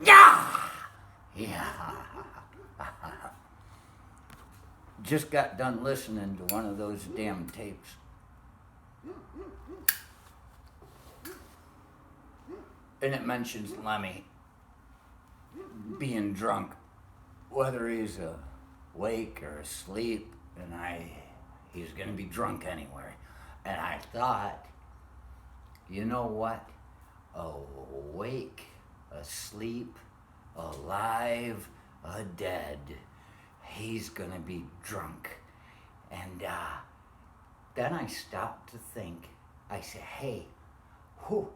Yeah! Yeah. Just got done listening to one of those damn tapes. And it mentions Lemmy being drunk, whether he's awake or asleep, and he's gonna be drunk anyway. And I thought, you know what? Awake, asleep, alive, dead. He's gonna be drunk. And then I stopped to think. I said, hey, whew.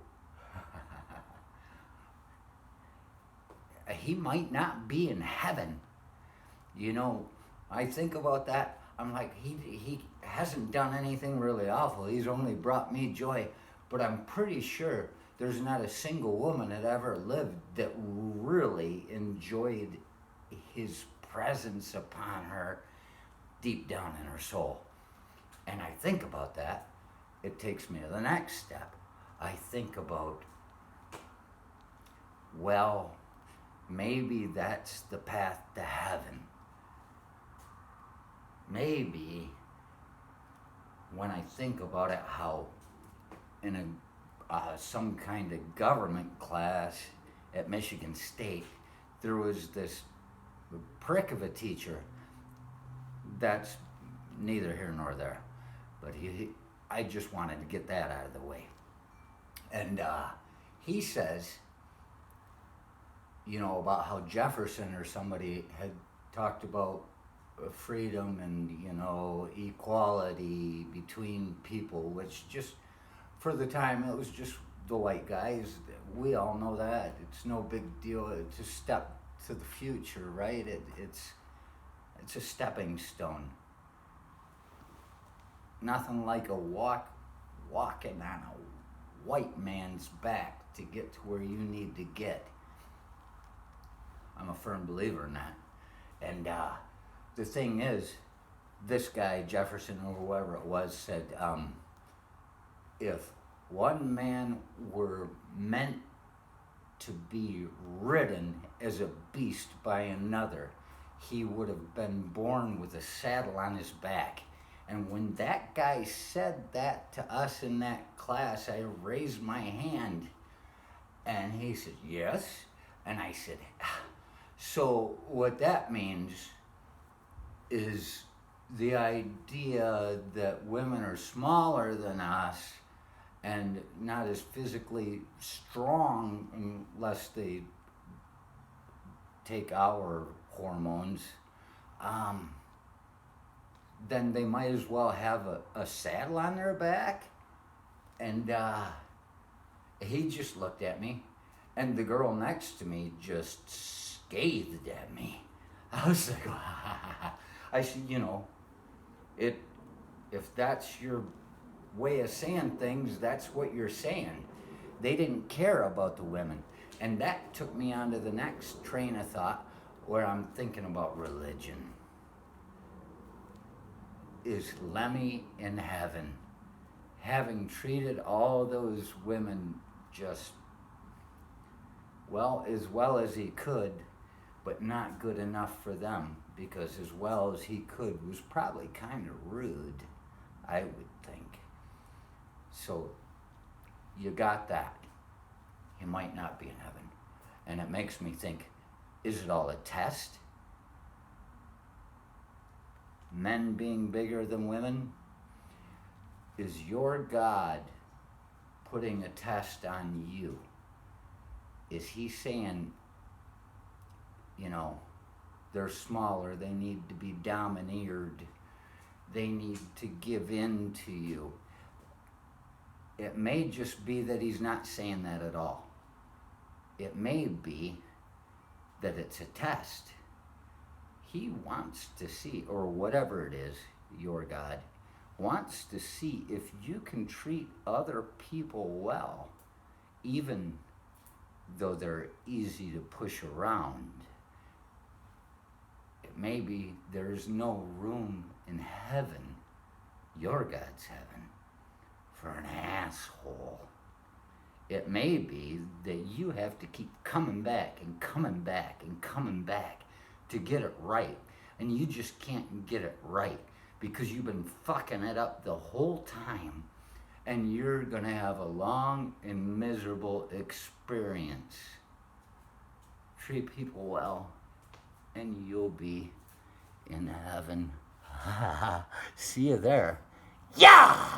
He might not be in heaven. You know, I think about that. I'm like, he hasn't done anything really awful. He's only brought me joy. But I'm pretty sure there's not a single woman that ever lived that really enjoyed his presence upon her deep down in her soul. And I think about that. It takes me to the next step. I think about, well, maybe that's the path to heaven. Maybe when I think about it, how in some kind of government class at Michigan State, there was this prick of a teacher that's neither here nor there, but I just wanted to get that out of the way. And he says, you know, about how Jefferson or somebody had talked about freedom and, you know, equality between people, which just, for the time, it was just the white guys. We all know that. It's no big deal. It's a step to the future, right? It's a stepping stone. Nothing like walking on a white man's back to get to where you need to get. I'm a firm believer in that. And the thing is, this guy, Jefferson or whoever it was, said, if one man were meant to be ridden as a beast by another, he would have been born with a saddle on his back. And when that guy said that to us in that class, I raised my hand, and he said, yes. And I said, so what that means is the idea that women are smaller than us and not as physically strong unless they take our hormones, then they might as well have a saddle on their back. And he just looked at me, and the girl next to me just scathed at me. I was like, I said, you know, if that's your way of saying things, that's what you're saying. They didn't care about the women. And that took me on to the next train of thought, where I'm thinking about religion. Is Lemmy in heaven, having treated all those women just, well as he could, but not good enough for them, because as well as he could was probably kind of rude, I would think. So you got that. He might not be in heaven. And it makes me think, is it all a test? Men being bigger than women? Is your God putting a test on you? Is he saying, you know, they're smaller, they need to be domineered, they need to give in to you? It may just be that he's not saying that at all. It may be that it's a test. He wants to see, or whatever it is, your God wants to see if you can treat other people well, even though they're easy to push around. It may be there's no room in heaven, your God's heaven, for an asshole. It may be that you have to keep coming back and coming back and coming back to get it right. And you just can't get it right because you've been fucking it up the whole time. And you're going to have a long and miserable experience. Treat people well, and you'll be in heaven. See you there. Yeah!